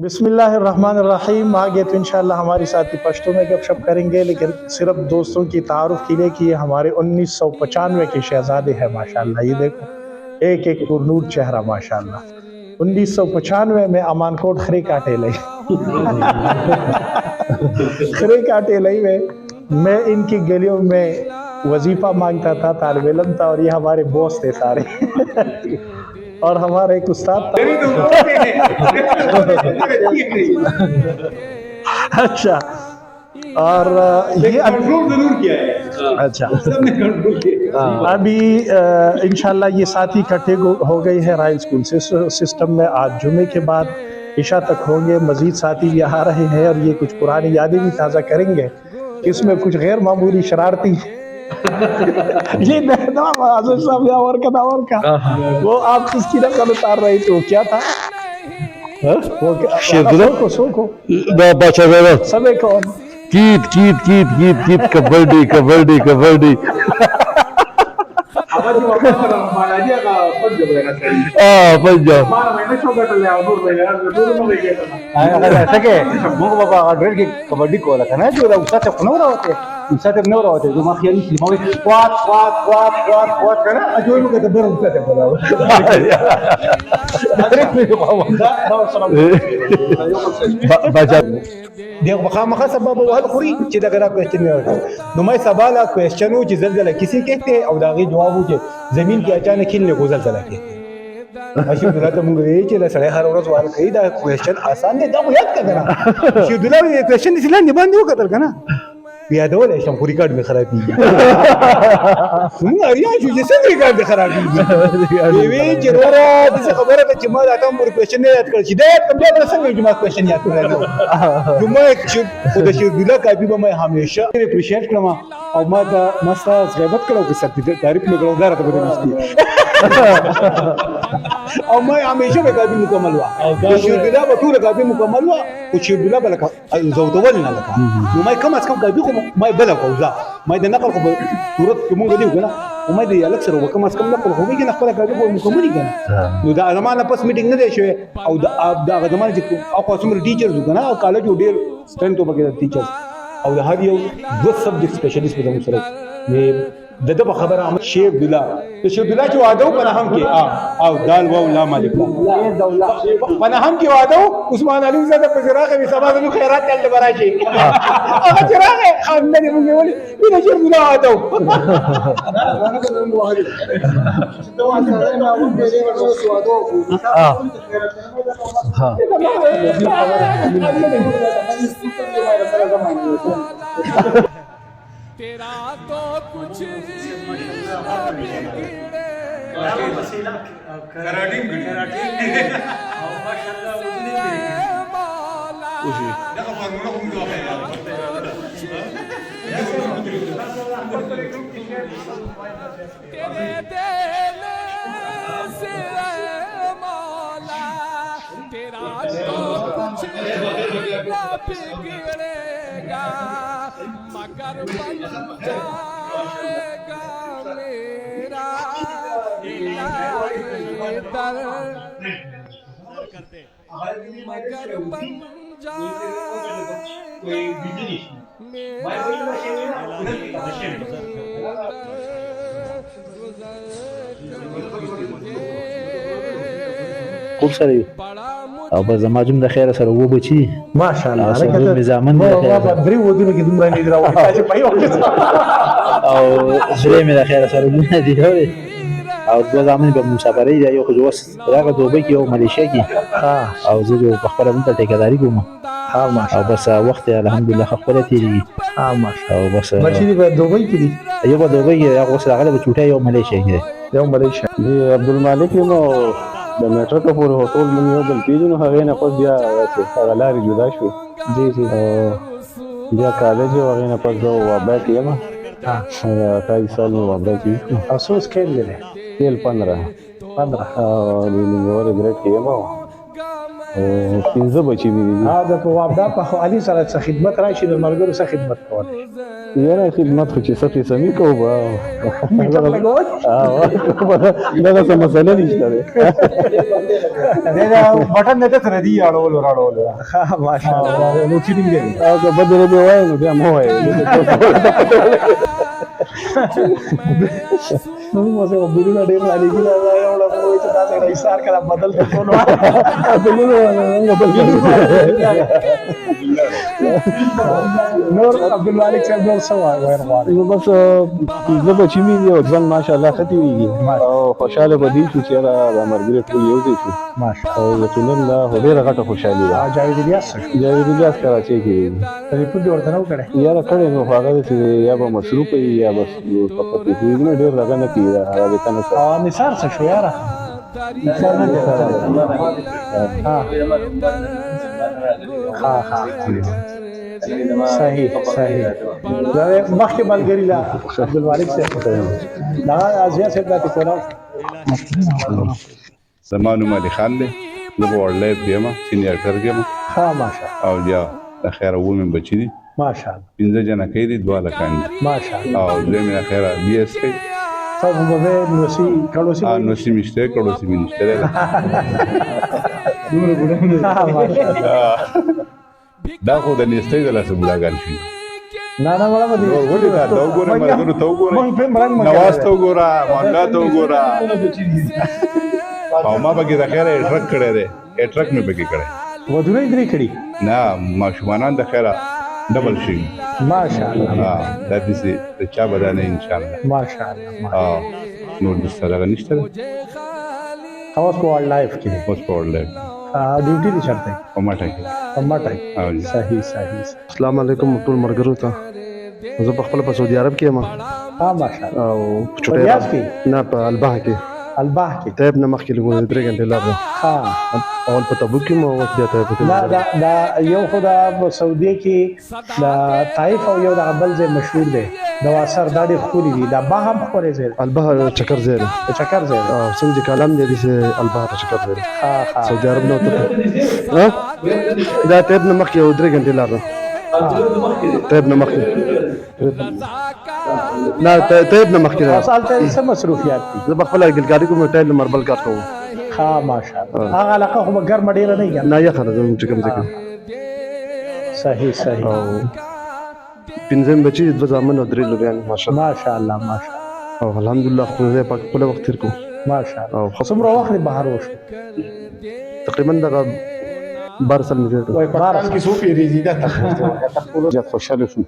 बिस्मिल्लाहिर्रहमानिर्रहीम। आगे तो इंशाल्लाह हमारी साथी पश्तो में गपशप करेंगे, लेकिन सिर्फ दोस्तों की तारुफ के लिए कि ये हमारे 1995 के शहजादे हैं माशाल्लाह। ये देखो एक एक पुरनूर चेहरा माशाल्लाह। 1995 में अमानकोट खरे काटे लई खरे काटे लई में मैं इनकी गलियों में वजीफा मांगता था, तालिब इल्म था, और ये हमारे बॉस थे सारे और हमारा एक उस्ताद था। अच्छा, और ये कंट्रोल जरूर किया है। अच्छा सबने कंट्रोल किया। अभी इंशाल्लाह ये साथी इकट्ठे हो गए हैं रायल स्कूल से सिस्टम में। आज जुमे के बाद इशा तक होंगे, मजीद साथी भी आ रहे हैं और ये कुछ पुरानी यादें भी ताज़ा करेंगे। इसमें कुछ गैर मामूली शरारती ये आजम साहब या और का वो आप किसकी नकल उतार रहे थे, वो क्या था? वो क्या सोको सबे कौन कीट कीट कीट कीट कीट कबड्डी कबड्डी कबड्डी पंजाब कबड्डी को ना जो उससे पुनः होते उससे पुनः होते जो माखियानी सिमावे क्वाट क्वाट क्वाट क्वाट क्वाट करना जो लोग कहते हैं उससे बोला देखो मखा सबब वो हल खुरी چې دا غره کوېسچن نه ورته نو مې سوال کوېسچن و چې زلزلہ کسی کہتے ہیں او داغي جواب و چې زمین کې اچانک کله کو زلزلہ کہتے ہیں اشي دلته موږ وی چې له سړی هر ورځ وال کوي دا کوېسچن آسان دی دا خو یاد کړه چې دلته کوېسچن دې لاندې باندې وکړل کنه بیا ډول شم خو ریکارډ می خرابېږي موږ اړیا شو چې څنګه ریکارډ خرابېږي وی چې ورا د خبره ته چې ما دا کوم کوېسچن نه یاد کړ چې دا کوم بیا څنګه چې ما کوېسچن یاد کړل نو ما چې خود شي دلا کاپی به ما همیشه اپریشیټ کړم او ما دا مستا غیبت کړو چې ست تعریف نه کړو دا راته به نشتی او ما همیشه به کاپی مکمل وا او شي دلا به ټول کاپی مکمل وا او شي دلا بل زوتول نه لکه نو ما کم از کم کاپی ما بلا کوزا ما د نقل خو صورت کې مونږ دی کنه او ما د الکسر وکم از کم نقل خو میګه خپل کاپی خو مکمل کنه نو دا زمانه پس میټینګ نه دی شوی او دا زمانه چې او قسم ټیچرز کنه او کالج ډیر سترنت وبګه ټیچرز او هر یو دو سبجیکټ سپیشلیست په موږ سره دغه خبره احمد شیخ عبدالله ته شیخ عبدالله چې واده وکړه هم کې او دال و لا مالک پنه هم کې واده عثمان علي زاده په جراغه به سبا د خیرات تل براشي هغه جراغه خاندنه موږ ولي دې شیخ عبدالله واده तेरा तो कुछ तेरे दिल से मौला तेरा तो कुछ ना बिगड़ेगा मगर बन जाएगा मेरा दर मगर बन خوب سره او په زماجم د خیر سره و بچي माशाल्लाह سره مزامن د خیر په درې ودونو کې دومره نه دراوه چې په یو او زړه مې د خیر سره نه دی هوري او دوه زامن به مسافرې دی یو خو جوس راغه دوبه کې او ماليشیا کې او زه جو په خپل منته ټیکداري کوم ها ماشاء او بس وخت الحمدلله خپل تیری ها ماشاء او بس بچی دی په دوبۍ کې دي یو په دوبه کې هغه سره غلبه چوټه یو ماليشیا کې یو ملیشیا دی عبدالمالک یم او د میټرو ته پورې هوټل مونږ یو بل پیژنو هغې نه پس بیا هغه لارې جدا شوې جی جی بیا کالج او هغې نه پس زه وابا کې یم 28 سال مې وابا کې افسوس کېل دی تیل 15 15 او د نیموري ګریډ کې یم او او 15 بچي مې دي دا په وابدا په حوالي سره څه خدمت راشي د ملګرو سره خدمت کولی یاره خدمت خو چې څه پیسه مې کوو به میټر لګول دغه څه مسله نشته دی دا بټن نه سره دی اړول راړول ها ماشاءالله نو چې دی او که بدل به وای نو بیا مو وای نو مو څه وبلونه ډیر لالېږي دا یو ډول چې تاسو د ایثار کړه بدل ته ټول نور عبدالمالک صاحب نور څه وایي غواړي نو بس زه بچي مې دي او ځان ماشاءالله ښه تېرېږي او خوشحاله به دي شو چې یاره دا ملګري ټول یو ځای شو ماشاءالله او یقینا دا خو ډېره غټه خوشحالي ده جاوید الیاس څه شو جاوید الیاس کراچۍ کې دی ریپورټ دې ورته نه و کړی یاره کړی نو خو هغه داسې یا به مصروف وي یا بس فقط نه ډېر دغه نه کېږي رابطه نه سره او نثار څه شو یاره نثار نه دی ها ها صحیح صحیح دا مخکې ملګري لا عبدالمالک صاحب دا ازیا صاحب راته کولاو زما نوم علي خان دی زه په وړ لایف یم سینیئر ټرک یم ها ماشاءالله او یا د خیره اووه مې بچي دي ماشاءالله 15 جنکۍ دي 2 هلکان دي ماشاءالله او دوی مې د خیره بي ایس کوي تاسو به نوسی کړوسی نو سیمې شته کړو سیمې نشته دی ها ماشاءالله دا خو د نیستۍ د لاسه بوډاګان شي نه نه ولا نور ولې دا وګوره ملګرو ته وګوره مونږ په مرنګ نواز ته وګوره مانډا ته وګوره او ما پکې د خیره ټرک کړی دی ټرک مې پکې کړی ودونه درې کړي نه ماشومانان د خیره ډبل شي ماشاءالله دا داسې د چا به دا نه انشاءالله ماشاءالله نور د سره نشته دی اوس په وایلډ لایف کې اوس په وړ لایف ډیوټي دي چرته په ماټه کې کمټای او جی صحیح صحیح السلام علیکم ټول مرګرو ته زه په خپل په سعودي عرب کې یم ها ماشاءالله او ریاض کې نه په الباه کې الباه کې طيب نه مخکې لګول 3 غنټې لاره ها اول په تبوک کې مو وخت بیا طيب دا دا یو خدا په سعودي کې دا طائف او یو د بل ځای مشهور دی دا واسر دا ډېر ښکلي دي دا با هم ښکلی ځای دی الباه چکر ځای دی د چکر ځای دی او څنګه چې کلام دی چې الباه ته چکر ځای دی ها ها سعودي عرب نه وته دا طيب نه مخکې 3 غنټې لاره طيب نه مخکې نه طيب نه مخکې اوس هلته څه مصروفیات دي زه په خپل ګلګاډي کوم ټایل مربل کار کوم ها ماشاءالله هغه علاقه خو به ګرمه ډېره نه وي نه یې خره زموږ چې کوم ځای کې صحیح صحیح او پنځم بچي د زامن او درې لوريان ماشاءالله ماشاءالله ماشاءالله او الحمدلله خو زه په خپل وخت تیر کوم ماشاءالله او څومره وخت بهر وشو تقریبا دغه 12 سال مې تیر کړ وای پاران کې سو پیریږي دا زیات خوشاله شوم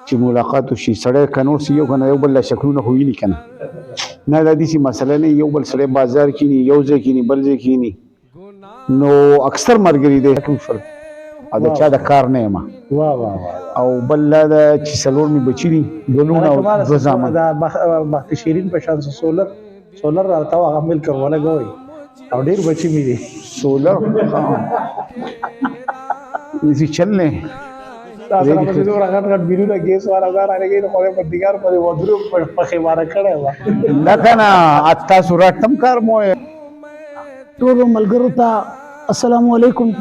چې ملاقات وشي سړی کنور سي یو کنه یو بل له شکلونه خو ویني کنه نه دا داسې مسله نه یو بل سړی بازار کینی یو ځای کینی بل ځای کینی نو اکثر مرګري دی کوم شل ا د چا د کار نه ما واه واه او بل لا د چې سلور می بچی دي دونو او دو زامن دا بخت شیرین په شان سولر راته هغه مل کړواله غوي او ډیر بچی می دي سولر ویسی چلنے تاسو راځي چې راغټ بیرونه ګیس والا غار راګي نو خو په دیګار پر ودرو په خبره کړه وا لکنا اتا سوراتم کار مو ټول ملګرو ته السلام علیکم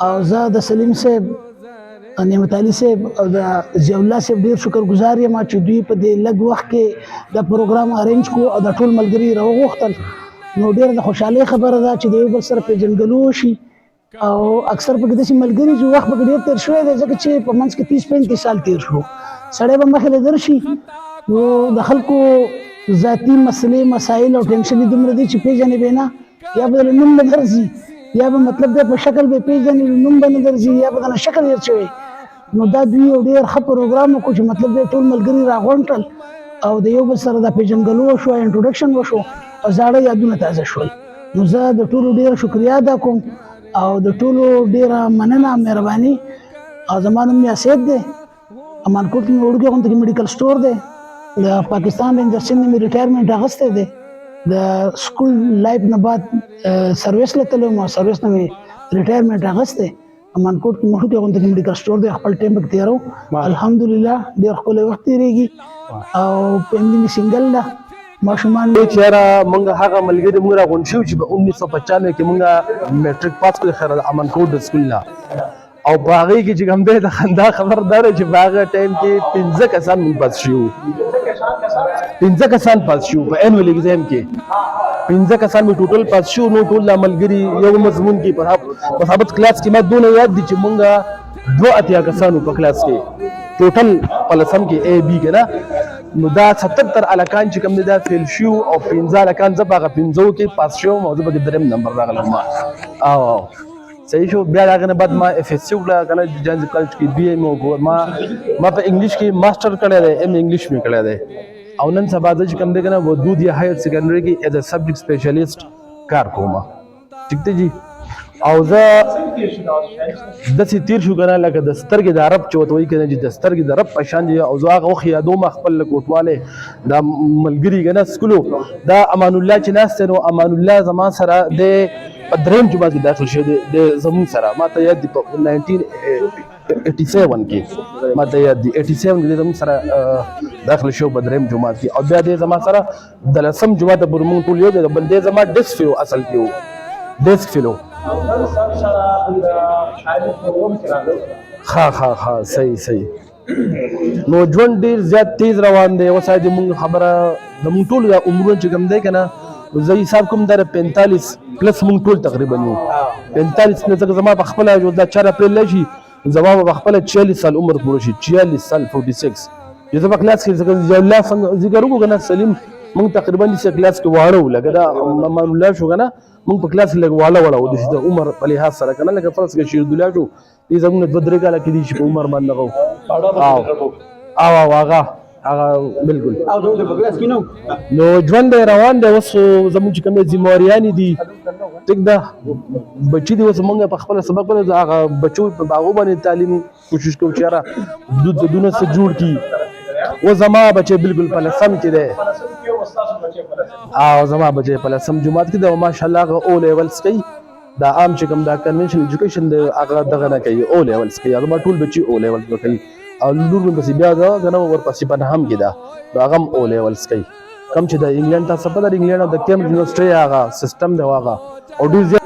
او زه د سلیم صاحب نعمت علي صاحب او د ضیاء الله صاحب ډیر شکر گزار یم چې دوی په دې لږ وخت کې د پروګرام ارینج کو او د ټول ملګري راوغوښتل نو ډیر د خوشحالۍ خبره ده چې د یو بل سره پیژندګلو شي او اکثر په داسې ملګري چې وخت به ډیر تیر شوی دی ځکه چې په منځ کې 30-35 سال تیر شو سړی به مخې له درشي نو د خلکو ذاتي مسلې مسایل او ټینشن دومره دي چې پیژنې به نه یا به نوم نه درځي یا به مطلب د په شکل به پیژنې نوم به نه درځي یا به د شکل یې شوی نو دا دوی یو ډیر ښه پروګرام وکړو چې مطلب د ټول ملګري راغونډل او د یو بل سره د پیژندګلو وشو انټروډکشن وشو او زاړه یادونه تازه شول نو زه د ټولو ډیره شکریا ادا کوم او د ټولو ډیره مننه مهرباني او زما نوم یاسید دی امانکوټ کې مې وړوکی غونډه کې میډیکل سټور دی د پاکستان رینجرز نه مې ریټایرمنټ اخیستی دی د سکول لایف نه بعد سرویس له تللی وم او سرویس نه مې ریټایرمنټ اخیستی امانکوټ کې مې وړوکی غونډه کې میډیکل سټور دی خپل ټایم پکې تېرو الحمدلله ډېر ښکلی وخت تېرېږي او فیملي مې سنګل ده ماشومان چې یاره موږ هغه ملګري موږ راغونډ شوي چې په 1995 کې موږ میټریک پاس کړو خیر الامن کوټ سکول نه او په هغې کې چې کوم دی د خندا خبر دا ده چې په هغه ټایم کې 15 کسان موږ پاس شوي 15 کسان پاس شوي په اینوال ایگزام کې 15 کسان مې ټوټل پاس شوي نو ټول دا ملګري یو مضمون کې په ثابت کلاس کې ما دونه یاد دي چې موږ 82 کسانو په کلاس کې ټوټل په لسم کې A B کې نه نو دا 77 الکان چې کوم دي دا فیل شو او 15 الکان زه په هغه 15 کې پاس شوم او زه په دریم نمبر راغلم ما او صحیح شو بیا هغه نه بعد ما اف اس سی وکړه کنه جانز کالج کې بي ایم وکړ ما په انګلیش کې ماستر کړی دی ام انګلیش مې کړی دی او نن سبا د چې کوم دی کنه ودود یا هایر سیکنډري کې ایز ا سبجیکټ سپیشلیست کار کوم ٹھیک دی جی او زه داسې تیر شو کنه لکه د سترګې د عرب چې ورته وایي کنه چې د سترګې د رب په شان دي او زه هغه وخت یادوم خپل کوټوالی دا ملګري کنه سکولو دا امان الله چې ناست نو امان الله زما سره د په دریم جماعت کې داخل شو د زمون سره ما ته یاد دي په 1987 کې ما ته یاد دي 87 کې زمون سره داخل شو په دریم جماعت کې او بیا د زما سره د لسم جماعت پر مونږ ټول یو د بل د زما ډیسک فیلو اصل کې ډیسک فیلو ها صحیح نو ژوند ډیر زیات تیز روان دی اوس د مونږ خبره د مونږ ټول د عمرونه چې کوم دی کنه زه حساب کوم در 45 پلس مونږ ټول تقریبا یو 45 نه ځکه زما په خپل جو د 4 اپریل شي زما په خپل 46 سال عمر پوره شي 46 سال 46 یزه په کلاس کې ځکه الله څنګه ذکر وکړو کنه سلیم مونږ تقریبا د کلاس کې واړو لګا دا امان الله شو کنه مونږ په کلاس کې لګ واړو د عمر په لحاظ سره کنه لکه فرض کې شیر الله شو دې زموږ د درې کاله کې دي چې په عمر باندې غو او هغه بالکل او د بګلاس کې نو ژوند روان دی اوس زموږ چې کومې ذمہواریانې دي ټیک ده بچي دي اوس موږ په خپل سبق پر هغه بچو په باغو باندې تعلیم کوشش کوو چې را دونه سره جوړ کی و زما بچي بالکل په لسم کې ده او زما بچي په لسم جماعت کې ده ماشاءالله او لیولز کوي دا عام چې کوم دا کنونشنل ایجوکیشن د هغه دغه نه کوي او لیولز کوي هغه ټول بچي او لیولز کوي او لور مې بس بیا دا غنه ورپسې په هم کې دا هغه او لیولز کوي کم چې د انګلند تاسو په د انګلند او د کیمبرج یونیورسيټي هغه سیستم دی هغه او ډیر زیات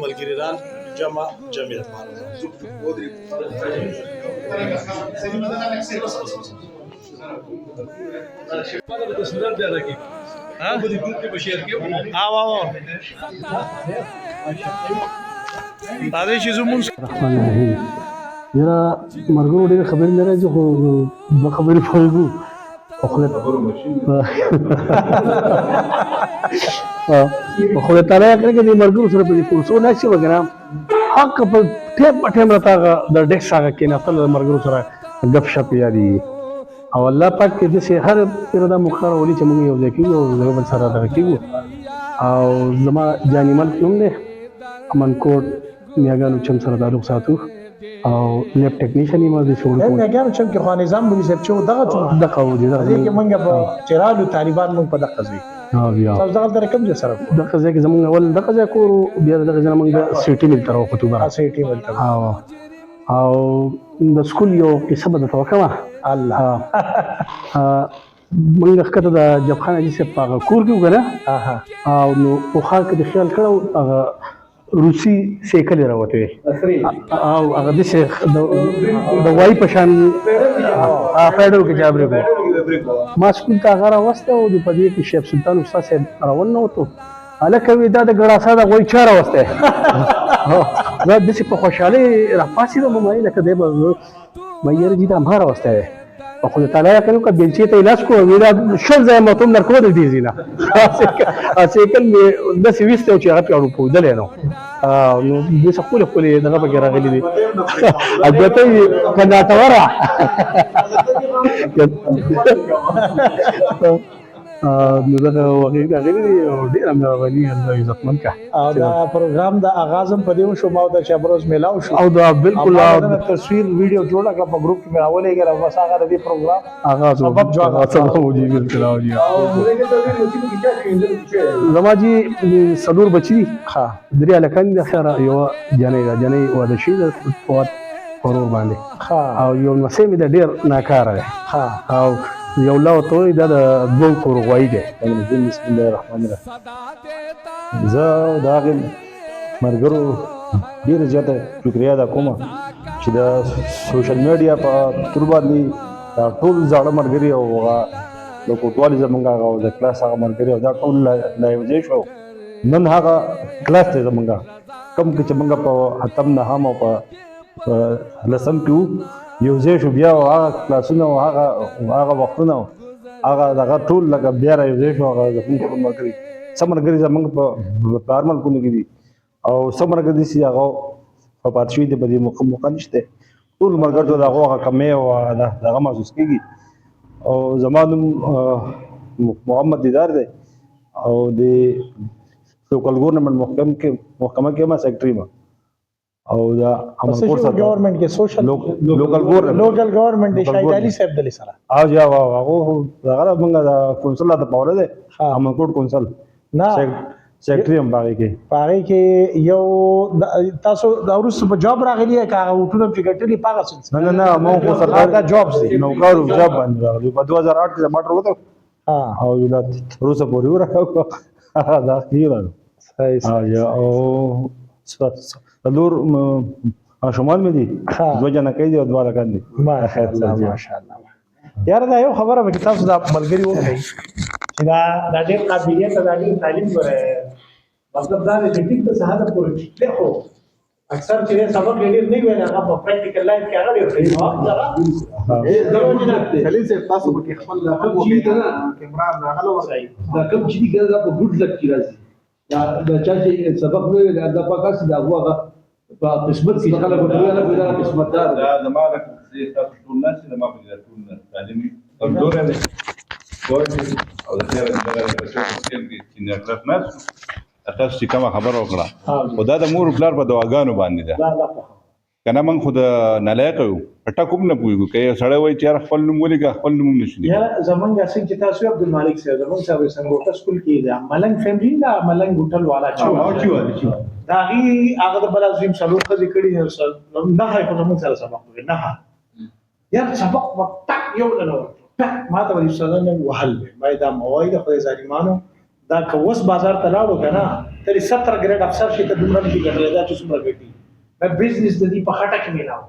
ملګریان جمعیت الرحمن الرحیم یاره مرګو ډېر خبرې نه راځي خو دوه خبرې پوهېږو په خدای تعالی کړی چې د مرګو سره په دې کورسو نه شي وګرام حق په ټیم په ټیم راته د ډیکس هغه کېناستل د مرګو سره ګپ شپ یادي او الله پاک کې داسې هر پیره دا مقرر ولي چې موږ یو ځای کېږو او زه بل سره دغه کېږو او زما جاني ملک نوم دی امن کوټ میاګانو چم سره تعلق ساتو او لیب ټیکنیشن یې ما د شروع کوم میاګانو چم کې خو نظام به سب چې دغه څه دغه و دي دغه کې موږ په چرالو طالبان موږ په دغه ځای بیا تاسو دغه در کوم ځای سره دغه ځای کې زمونږ اول دغه ځای کورو بیا دغه ځای موږ سیټي مل تر وخت وبره سیټي مل تر او د سکول یو قصه به درته وکړم الله موږ ښکته د جب خان حاجي صاحب په هغه کور کې وګوره او نو په خال کې د خیال کړو هغه روسي سیکل راوته او هغه د شیخ د وای په شان فایډو کې جابره کو ما سکول ته هغه راوسته او د پدې کې شیخ سلطان استاد صاحب راول نه وته الکه وی دا د ګړاسا د وای چاره وسته زه د څه په خوشاله را پاسې د موبایل کې دی به مې یې دې ما راوسته او خدای تعالی کنو که بلچې ته علاج کو ویلا شل ځای متوم نرکو د دې زینا اسیکل مې د سويسته چې هغه پیاړو په دلې نو نو دې څه خپل دغه به راغلي دي اګته کناټورا نو دغه هغې ډېره مهرباني الله عزتمن کا او دا پروګرام د آغاز هم په دې وشو ما او د چابروز میلاو شو او دا بالکل ما د تصویر ویډیو جوړه کړه په گروپ کې مې راولېږه او بس هغه د دې پروګرام آغاز سبب جو هغه سبب و جی بالکل او جی زما جی څلور بچي دي ها درې هلکان دي خیره یوه جنۍ ده جنۍ واده شوې ده په ورور باندې ها او یو نسۍ مې ده ډېر ناکاره دی ها او یو لا ورته وایي دا د دوو کورو غوایي دی بسم الله الرحمن الرحیم زه د هغې ملګرو ډېره زیاته شکریه ادا کوم چې د سوشل میډیا په تور باندې دا ټول زاړه ملګري او هغه د کوټوالي زمونږ هغه د کلاس هغه ملګري او دا ټول لا یو ځای شو نن هغه کلاس دی زمونږ کوم کې چې موږ په اتم نهم او په لسم کې وو یو ځای شو بیا هغه کلاسونه او هغه وختونه هغه دغه ټول لکه بیا را یو ځای شو هغه زمونږ ټول ملګري څه ملګري زمونږ په هر ملکونو کې دي او څه ملګري چې هغه په پاتې شوي دي په دې موقع نشته ټول ملګرو ته د هغو هغه کمې او دغه محسوس کېږي او زما نوم محمد دیدار دی او د لوکل ګورنمنټ محکمه کې ما سیکرټري یم او دا امنکوټ سره گورنمنٹ کې سوشل لوکل گورنمنٹ دی شاهد علي صاحب دلی سره او جا هغه هغه موږ د کونسل د پاوله ده امنکوټ کونسل نه سیکرټري هم باغې کې یو تاسو د اورس په جاب راغلی کا وټونه چې ګټلې پاغه سنس نه مو خو سرکار دا جابز دي نوکارو جاب باندې راغلی په 2008 کې ماټر وته او یو د روسه پورې ورکاو دا کیږي صحیح او نور شمال مې دي دوه جنا کوي او دوه لکان دي ماشاءالله یار دا یو خبره به تاسو دا ملګری وکړي چې دا ډېر قابلیت دا ډېر تعلیم غره مطلب دا چې ټیک ته سهاله پورې ته خو اکثر چې سبق ډېر نه ویل هغه په پریکټیکل لایف کې هغه ډېر ډېر خلیل صاحب تاسو په خپل خپل چې دا کیمرا راغلو ورای دا کوم چې ګل په ګډ لک کی راځي دا چا چې سبق ویل دا پاکاس دا هوغه په قسمت کې خلک وایي نه ویل قسمت دار دا زماره چې تاسو ټول نه چې ما په ټول نه تعلیمي کمزور دي او د خیر د سیستم کې چې نه کړت نه تاسو چې کوم خبر وکړه خدا د مور پلار په دواګانو باندې ده کنه من خود نلایق یو پټه کوم نه پويګو کې سړی وای چې خپل نوم ولګه خپل نوم نشي یا زمونږ څنګه چې تاسو عبدالمالک صاحب زمونږ صاحب څنګه سکول کې دا ملنګ فیملی دا ملنګ هوټل والا چې دا هغه د بل عظیم سلوک ذکرې نه هي په زمونږ سره سبق نه یا سبق وخت یو نه ما ته ولې څنګه نه وحل ما دا مواد خو ظالمانو دا کوس بازار ته لاړو کنه تر 70 ګریډ افسر شي ته دومره نشي ګټل دا چې څومره ګټي مې بزنس د دې په خټه کې ملاو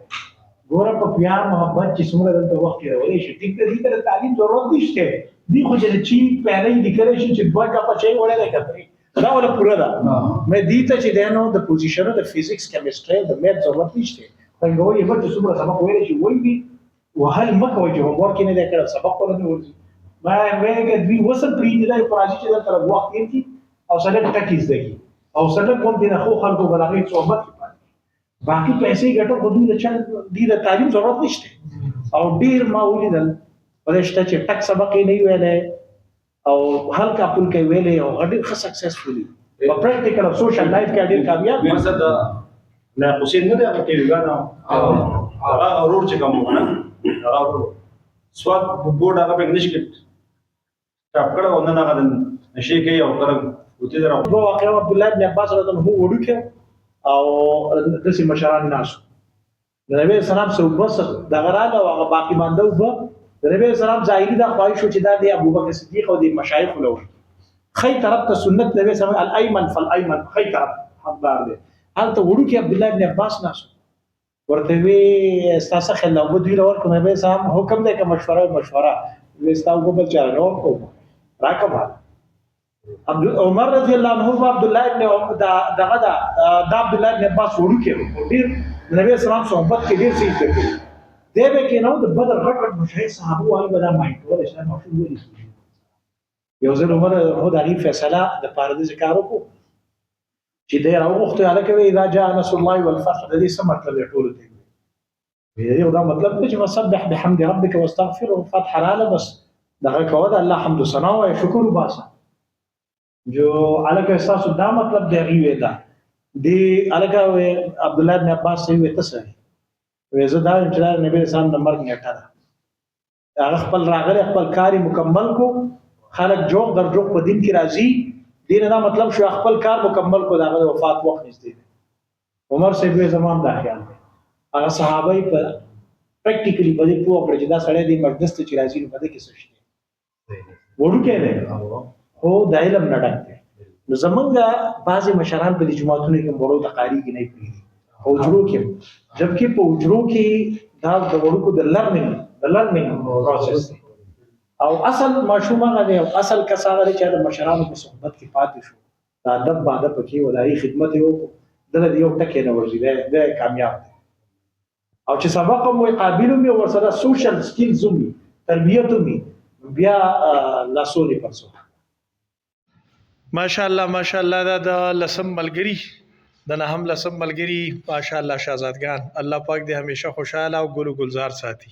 ګوره په پیار محبت چې څومره دلته وخت راولې شي ټیک دې ته تعلیم ضرورت نشته دی خو چې چی پهلې لیکل شي چې دوه کا پچې وړه نه کوي دا ولا پورا ده مې دې ته چې دنو د پوزیشن د فزکس کیمستري د میث ضرورت نشته څنګه وایي چې څومره سبق ویل شي وایي وهل مکه وجه هومورک نه دا کړ سبق ولا نه ورځي ما وایي دوی وسل پری دی پراجي چې تر وخت کې او سره ټکیز دی او سره کوم دي نه خو خلکو بلغه صحبت باقي پیسې ګټو خو دوی د چا دی د تعلیم ضرورت نشته او ډیر ما ولیدل ولشته چې ټک سبق نه ویلې او هلکا پول کې ویلې او ډیر ښه سکسسفولي په پریکټیکل او سوشل لایف کې ډیر کامیاب مقصد لا حسین نه دی کې ویګانا هغه اورور چې کوم هغه سواد بورډ هغه په انګلیش کې ټاپ کړه ونه نه غدن نشي کوي او کرم وتی درو واقعا عبد الله بن عباس رضی الله عنه وړوکه او دسي مشران ناس د نبی سلام سو بس د غراله او باقی مانده وب د نبی سلام ظاهري د خواهش چې د ابو بکر صدیق او د مشایخ له خی طرف ته سنت نبی سلام الايمن فالايمن خی طرف حقدار دي حالت وړو کې عبد الله بن عباس ناس ورته وی استاسه خلا وب دوی ور کوم نبی سلام حکم دی که مشوره وستاو کو بل چاره نو کو راکبه عمر رضی الله عنه عبد الله ابن دغه دا عبد الله ابن عباس ورکه ډیر نبی اسلام صحبت کې ډیر څه کوي دی به کې نو د بدر غټ مشهور صحابه وايي بدا مایټ ول اسلام مشهور وي یو ځل عمر هو د ری فیصله د پاره د ذکرو کو چې دی راوخته اله کوي اذا جاء نصر الله والفتح د دې څه مطلب ټول دی یو دا مطلب چې مسبح بحمد ربك واستغفره فتح رااله بس دغه کوه د الله حمد و ثنا او شکر وباسه جو الګ احساس دا مطلب دی غي ودا دی الګ عبد الله بن عباس سی وته سره وېزه دا چې نبی رسول الله نمبر نیټه ده هغه خپل راغله خپل کاری مکمل کو خلک جوق در جوق په دین کې راځي دین دا مطلب شو خپل کار مکمل کو دغه وفات وخت نږدې عمر سے به زمام دا خیال دی هغه صحابه په پریکټیکلی په دې پوه کړی چې دا سړی د مقدس ته چې راځي نو په دې کې څه شي وړو کې دی هو د علم نه ډک دی نو زمونږ بعضې مشران په دې جوماتونو کې وړو ته قاریږي نه پرېږدي په حجرو کې جبکې په حجرو کې دا د وړوکو د لرنینګ پروسس دی او اصل ماشوم هغه دی او اصل کس هغه دی چې د مشرانو په صحبت کې پاتې شو د ادب باده پکې ولایي خدمت یې وکړو دله د یو ټکی نه ورځي دی کامیاب دی او چې سبق هم وي قابل هم وي ورسره سوشل سکیلز هم وي تربیت هم وي بیا لاسونی پرسو ماشاءالله دا د لسم ملګری د نهم لسم ملګری ماشاءالله شهزادګان الله پاک دې همیشه خوشاله او ګل گلزار ساتي